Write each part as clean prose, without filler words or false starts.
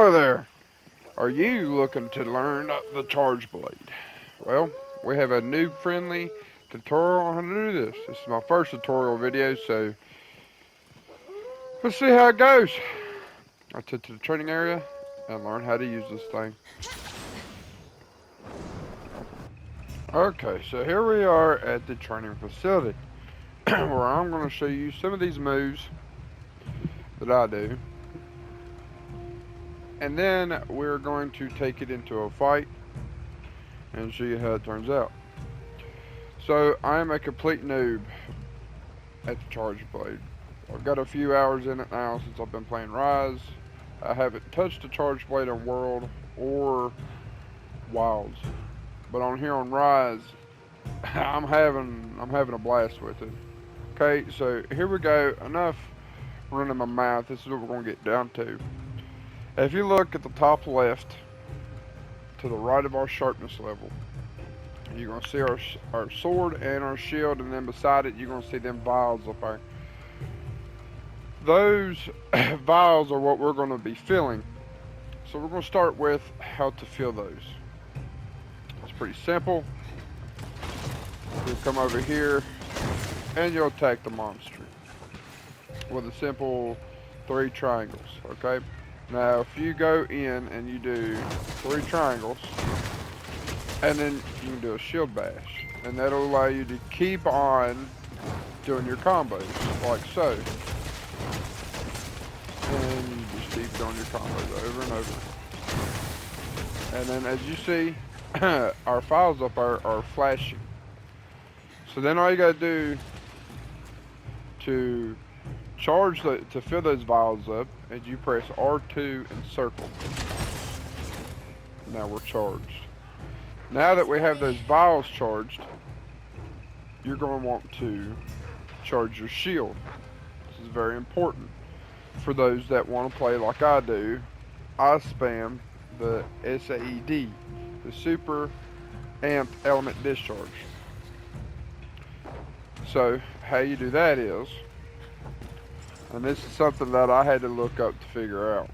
Hello there. Are you looking to learn the Charge Blade? Well, we have a noob friendly tutorial on how to do this. This is my first tutorial video, so let's see how it goes. I took to the training area and learned how to use this thing. Okay, so here we are at the training facility where I'm going to show you some of these moves that I do. And then we're going to take it into a fight and see how it turns out. So I am a complete noob at the Charge Blade. I've got a few hours in it now since I've been playing Rise. I haven't touched the Charge Blade on World or Wilds, but on here on Rise, I'm having a blast with it. Okay, so here we go. Enough running my mouth. This is what we're gonna get down to. If you look at the top left, to the right of our sharpness level, you're gonna see our sword and our shield, and then beside it, you're gonna see them vials up there. Those vials are what we're going to be filling. So we're going to start with how to fill those. It's pretty simple. You'll come over here and you'll attack the monster with a simple 3 triangles. Okay. Now if you go in and you do 3 triangles, and then you can do a shield bash, and that'll allow you to keep on doing your combos like so. And you just keep doing your combos over and over. And then as you see, our files up are flashing. So then all you gotta do to to fill those vials up is you press R2 and circle. Now we're charged. Now that we have those vials charged, you're going to want to charge your shield. This is very important. For those that want to play like I do, I spam the SAED, the Super Amped Element Discharge. So how you do that is, and this is something that I had to look up to figure out,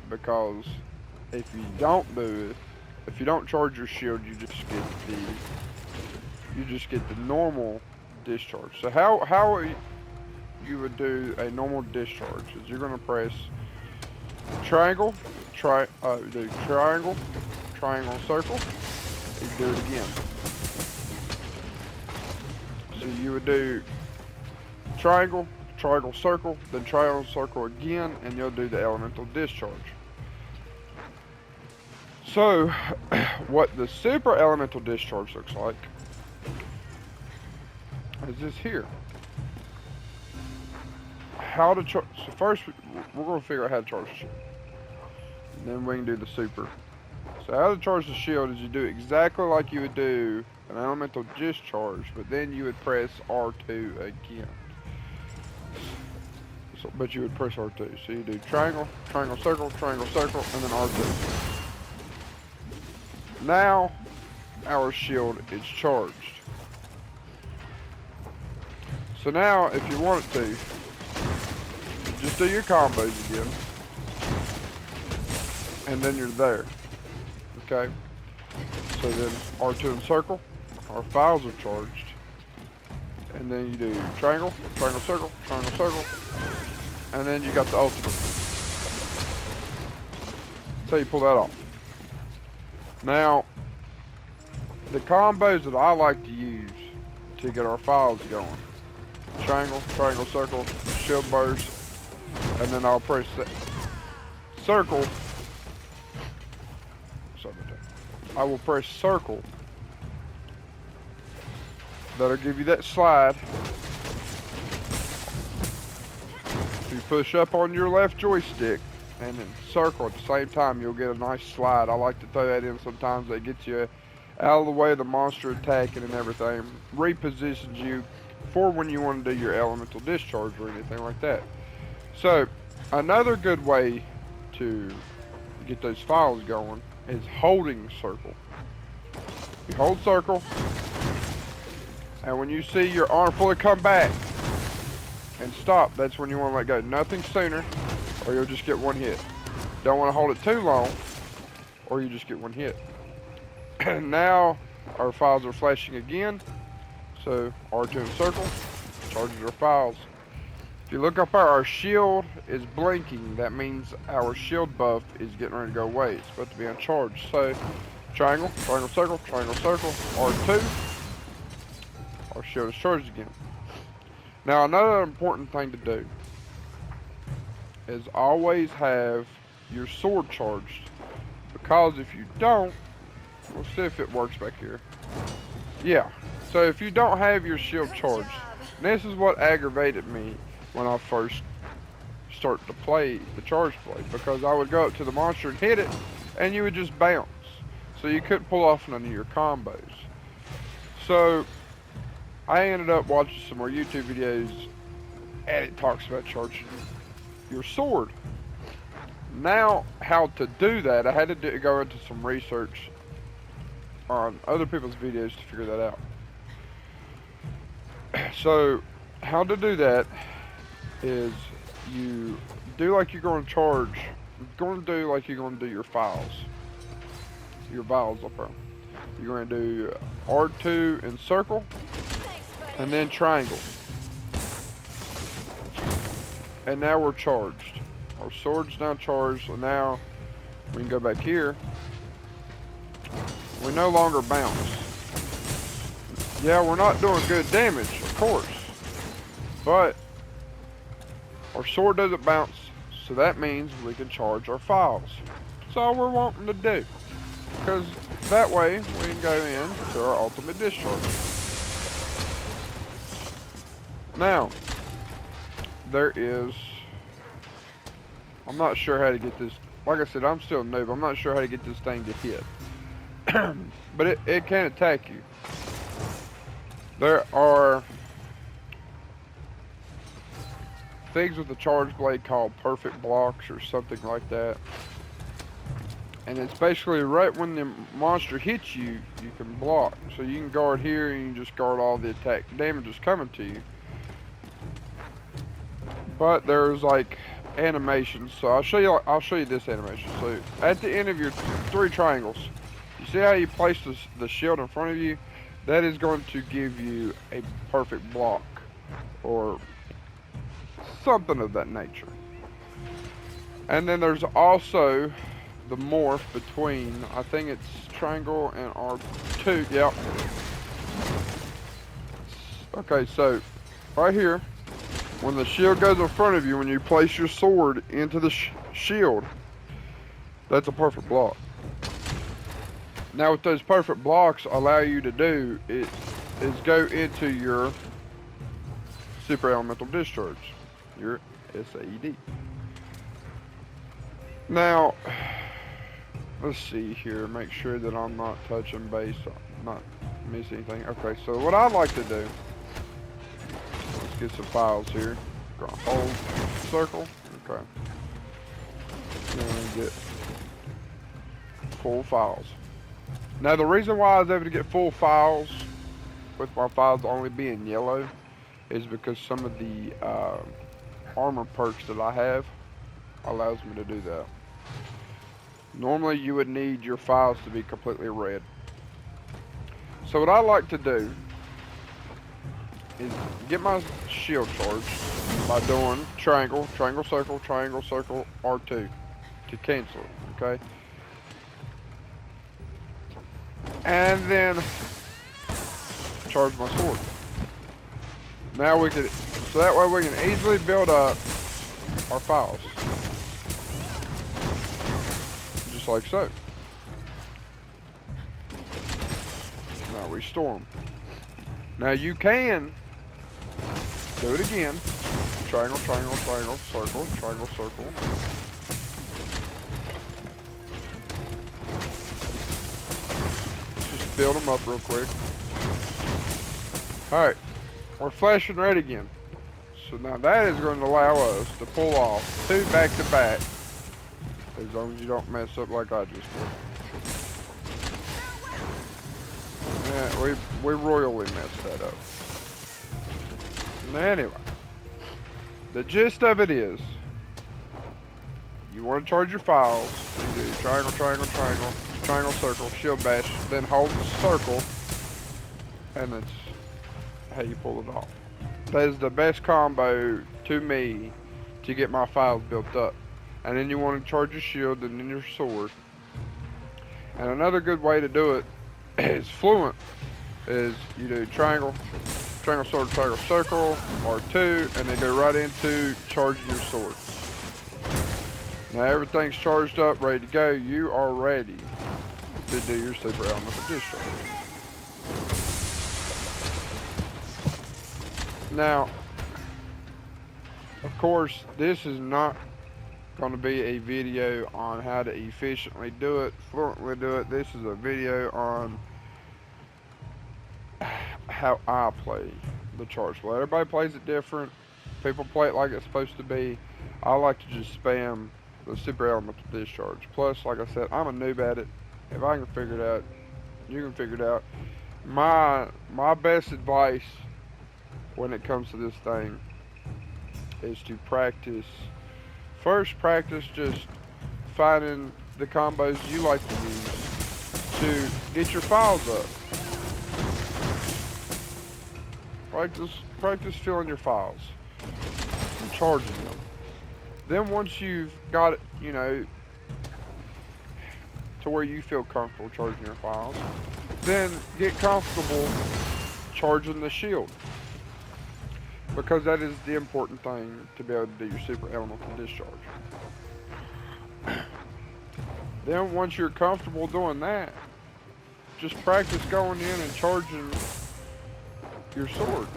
because if you don't do it, if you don't charge your shield, you just get the normal discharge. So how you would do a normal discharge is you're going to press triangle, do triangle, triangle, circle, and do it again. So you would do triangle, triangle, circle, then triangle, circle again, and you'll do the elemental discharge. So what the super elemental discharge looks like is this here. How to charge? So first, we're going to figure out how to charge the shield. And then we can do the super. So how to charge the shield is you do exactly like you would do an elemental discharge, but then you would press R2 again. So, but you would press R2. So you do triangle, triangle, circle, and then R2. Now, our shield is charged. So now, if you want it to, just do your combos again, and then you're there. Okay? So then R2 and circle, our files are charged, and then you do triangle, triangle, circle, and then you got the ultimate. So you pull that off. Now, the combos that I like to use to get our files going: triangle, triangle, circle, shield burst, and then I'll press circle. Sorry about that. I will press circle. That'll give you that slide. If you push up on your left joystick and then circle at the same time, you'll get a nice slide. I like to throw that in sometimes. That gets you out of the way of the monster attacking and everything. Repositions you for when you want to do your elemental discharge or anything like that. So another good way to get those files going is holding circle. You hold circle, and when you see your arm fully come back and stop, that's when you want to let go. Nothing sooner, or you'll just get one hit. Don't want to hold it too long, or you just get one hit. Now our files are flashing again. So R2 and circle charges our files. If you look up our shield is blinking, that means our shield buff is getting ready to go away. It's supposed to be uncharged. So triangle, triangle, circle, R2, our shield is charged again. Now another important thing to do is always have your sword charged, because if you don't, we'll see if it works back here. Yeah, so if you don't have your shield charged, this is what aggravated me when I first started to play the charge blade, because I would go up to the monster and hit it, and you would just bounce. So you couldn't pull off none of your combos. So I ended up watching some more YouTube videos, and it talks about charging your sword. Now, how to do that, I had to go into some research on other people's videos to figure that out. So, how to do that is you do like you're going to charge, going to do like you're going to do your files. Your vials up there. You're going to do R2 and circle, and then triangle. And now we're charged. Our sword's now charged, so now we can go back here. We no longer bounce. Yeah, we're not doing good damage, of course. But our sword doesn't bounce, so that means we can charge our files. That's all we're wanting to do. Because that way we can go into our ultimate discharge. Now, there is, I'm not sure how to get this, like I said, I'm still a noob, I'm not sure how to get this thing to hit. But it can attack you. There are things with the charge blade called perfect blocks or something like that. And it's basically right when the monster hits you, you can block. So you can guard here and you can just guard all the attack damage that's coming to you. But there's like animations. So I'll show you this animation. So at the end of your 3 triangles, you see how you place the shield in front of you? That is going to give you a perfect block or something of that nature. And then there's also the morph between, I think it's triangle and R2. Yep. Okay, so right here, when the shield goes in front of you, when you place your sword into the shield, that's a perfect block. Now what those perfect blocks allow you to do is go into your super elemental discharge, your SAED. Now, let's see here, make sure that I'm not touching base, not missing anything. Okay, so what I'd like to do, let's get some files here. Gonna hold circle, okay. And get full files. Now the reason why I was able to get full files with my files only being yellow is because some of the armor perks that I have allows me to do that. Normally you would need your files to be completely red. So what I like to do is get my shield charged by doing triangle, triangle, circle, R2 to cancel it, okay? And then charge my sword. Now we can, so that way we can easily build up our files. Just like so. Now restore them. Now you can do it again. Triangle, triangle, triangle, circle, triangle, circle. Just build them up real quick. Alright, we're flashing red again. So now that is going to allow us to pull off 2 back-to-back, as long as you don't mess up like I just did. Yeah, we royally messed that up. Anyway, the gist of it is, you want to charge your files, you do triangle, triangle, triangle, triangle, circle, shield bash, then hold the circle, and that's how you pull it off. That is the best combo to me to get my files built up. And then you want to charge your shield and then your sword. And another good way to do it is fluent. Is you do triangle, triangle, sword, triangle, circle, R2, and then go right into charging your sword. Now everything's charged up, ready to go. You are ready to do your super elemental discharge. Now, of course, this is not going to be a video on how to efficiently do it, fluently do it. This is a video on how I play the charge blade. Everybody plays it different. People play it like it's supposed to be. I like to just spam the super elemental discharge. Plus, like I said, I'm a noob at it. If I can figure it out, you can figure it out. My best advice when it comes to this thing is to practice. First, practice just finding the combos you like to use to get your files up. Practice filling your files and charging them. Then once you've got it, you know, to where you feel comfortable charging your files, then get comfortable charging the shield. Because that is the important thing to be able to do your super elemental discharge. Then once you're comfortable doing that, just practice going in and charging your sword.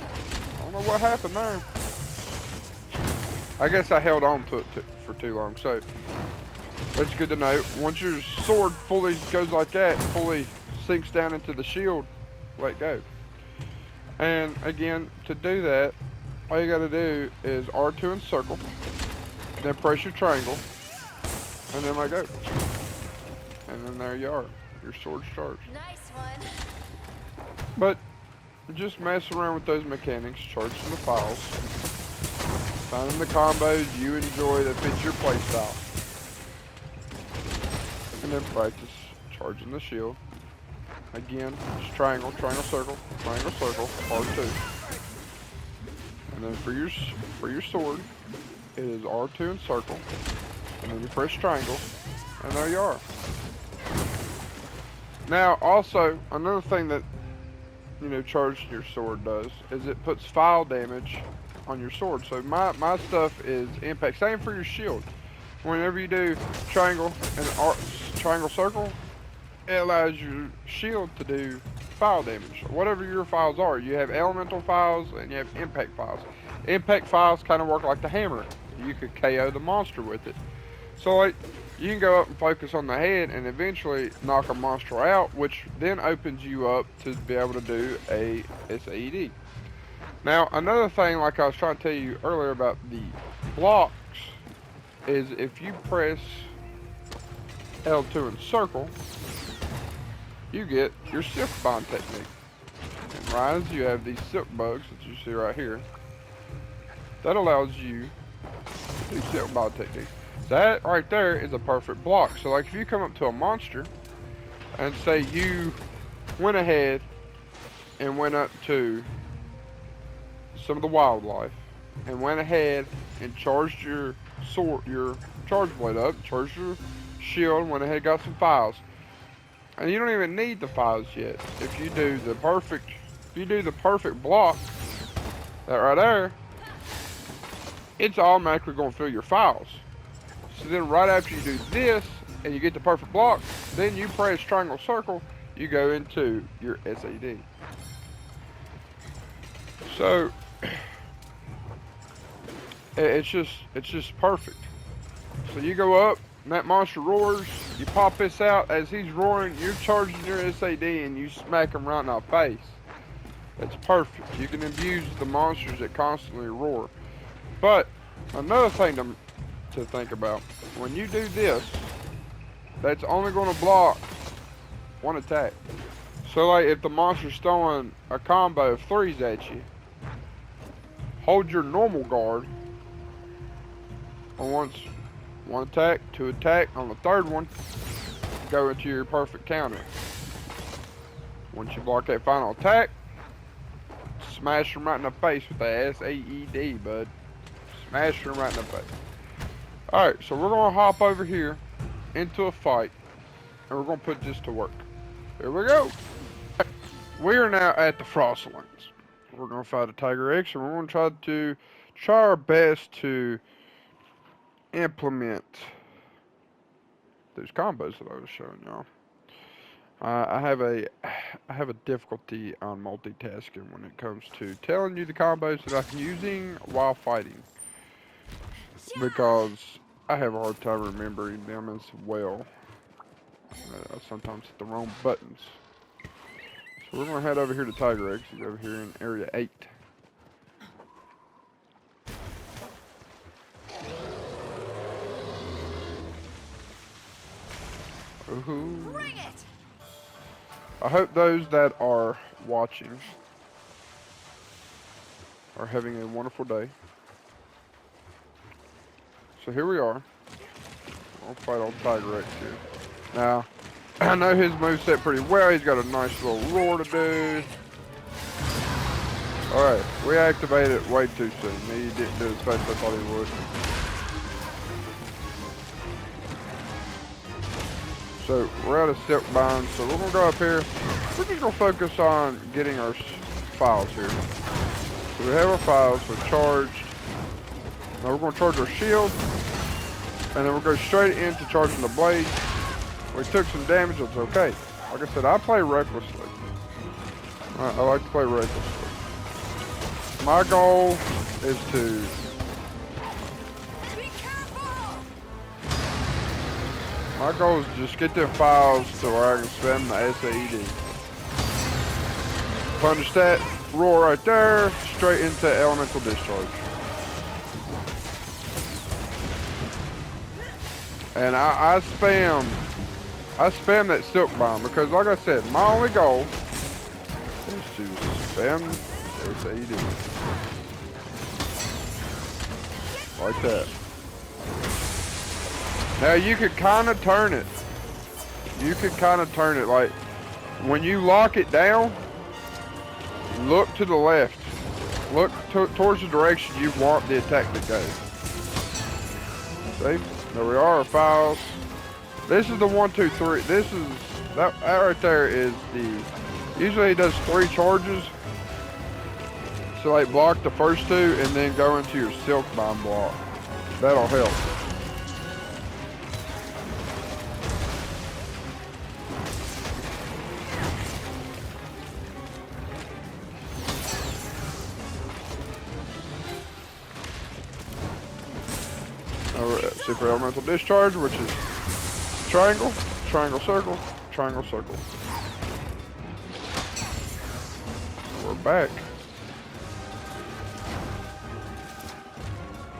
I don't know what happened there. I guess I held on to it for too long. So that's good to know. Once your sword fully goes like that, fully sinks down into the shield, let go. And again, to do that, all you gotta do is R2 and circle, then press your triangle, and then let go. And then there you are, your sword's charged. Nice one. But just mess around with those mechanics, charging the files, finding the combos you enjoy that fit your playstyle, and then practice charging the shield. Again, just triangle, triangle, circle, R2. And then for your sword, it is R2 and circle. And then you press triangle, and there you are. Now, also, another thing that, you know, charging your sword does is it puts file damage on your sword. So my stuff is impact. Same for your shield. Whenever you do triangle and triangle, circle, it allows your shield to do file damage. Whatever your files are. You have elemental files and you have impact files. Impact files kind of work like the hammer. You could KO the monster with it. So like, you can go up and focus on the head and eventually knock a monster out, which then opens you up to be able to do a SAED. Now, another thing, like I was trying to tell you earlier about the blocks, is if you press L2 and circle, you get your silk bind technique. In Rise, you have these silk bugs that you see right here. That allows you to do silk bind technique. That right there is a perfect block. So like if you come up to a monster and say you went ahead and went up to some of the wildlife and went ahead and charged your sword, your charge blade up, charged your shield, and went ahead and got some files. And you don't even need the files yet. If you do the perfect block, that right there, it's automatically going to fill your files. So then right after you do this and you get the perfect block, then you press triangle circle, you go into your SAD. So it's just perfect. So you go up and that monster roars, you pop this out as he's roaring, you're charging your SAD and you smack him right in the face. It's perfect. You can abuse the monsters that constantly roar. But another thing to think about, when you do this, that's only going to block one attack. So like if the monster's throwing a combo of 3s at you, hold your normal guard on one attack, two attack. On the third one, go into your perfect counter. Once you block that final attack, smash them right in the face with the SAED, bud. Smash them right in the face. Alright, so we're going to hop over here into a fight, and we're going to put this to work. Here we go. We are now at the Frostlands. We're going to fight a Tiger X, and we're going to try our best to implement those combos that I was showing y'all. I have a difficulty on multitasking when it comes to telling you the combos that I'm using while fighting, because I have a hard time remembering them as well. I sometimes hit the wrong buttons. So we're going to head over here to Tiger X. He's over here in Area 8. Ooh. Bring it! I hope those that are watching are having a wonderful day. So here we are. I'll fight old Tiger X here. Now, I know his moveset pretty well. He's got a nice little roar to do. Alright, we activated it way too soon. He didn't do as fast as I thought he would. So we're out of silk bind, so we're gonna go up here. We're just gonna focus on getting our files here. So we have our files, we're charged. Now we're gonna charge our shield, and then we'll go straight into charging the blade. We took some damage, it's okay. Like I said, I play recklessly. I like to play recklessly. My goal is to just get them files to where I can spam the SAED. Punish that, roar right there, straight into elemental discharge. And I spam that silk bomb because, like I said, my only goal is to spam SAED. Like that. Now you could kind of turn it. Like when you lock it down, look to the left. Look towards the direction you want the attack to go. See? There we are, our files. This is the 1, 2, 3. This is, that right there is the, usually it does 3 charges. So like block the first 2 and then go into your silk bomb block. That'll help. Super elemental discharge, which is triangle, triangle, circle, triangle, circle. We're back.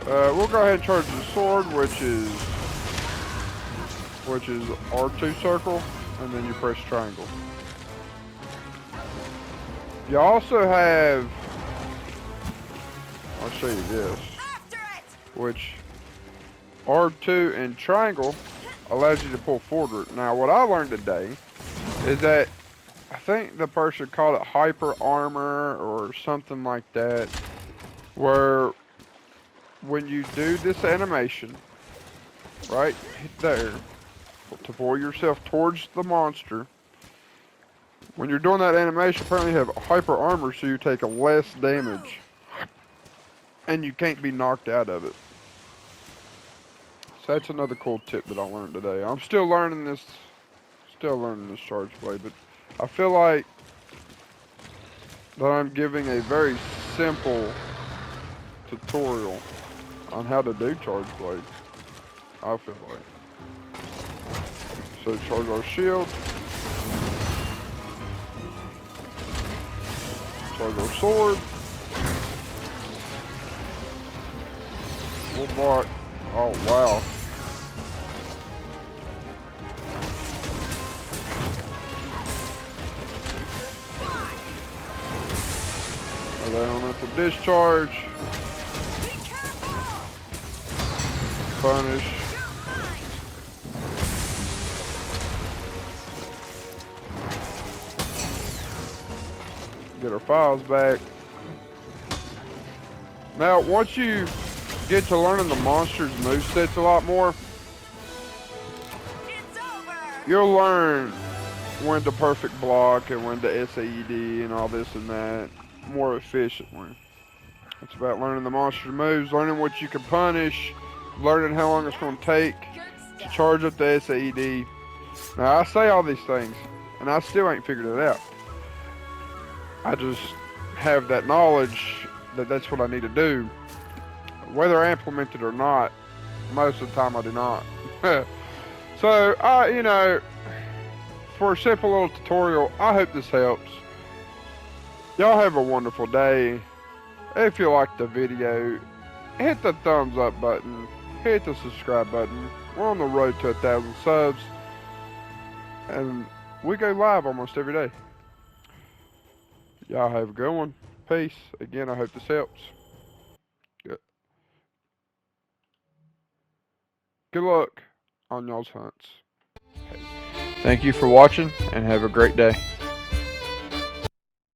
We'll go ahead and charge the sword, which is R2 circle, and then you press triangle. You also have, I'll show you this, which R2 and triangle allows you to pull forward. Now, what I learned today is that I think the person called it hyper armor or something like that, where when you do this animation, right there, to pull yourself towards the monster, when you're doing that animation, apparently you have hyper armor, so you take a less damage, and you can't be knocked out of it. So that's another cool tip that I learned today. I'm still learning this charge blade, but I feel like that I'm giving a very simple tutorial on how to do charge blade. I feel like. So charge our shield. Charge our sword. We'll block. Oh wow. Elemental discharge. punish. Get our files back. Now, once you get to learning the monster's movesets a lot more, you'll learn when to perfect block and when to SAED and all this and that more efficiently. It's about learning the monster's moves, learning what you can punish, learning how long it's going to take to charge up the SAED. Now, I say all these things, and I still ain't figured it out. I just have that knowledge that that's what I need to do. Whether I implement it or not, most of the time I do not. So, you know, for a simple little tutorial, I hope this helps. Y'all have a wonderful day. If you liked the video, hit the thumbs up button, hit the subscribe button. We're on the road to 1,000 subs, and we go live almost every day. Y'all have a good one. Peace. Again, I hope this helps. Good luck on y'all's hunts. Thank you for watching, and have a great day.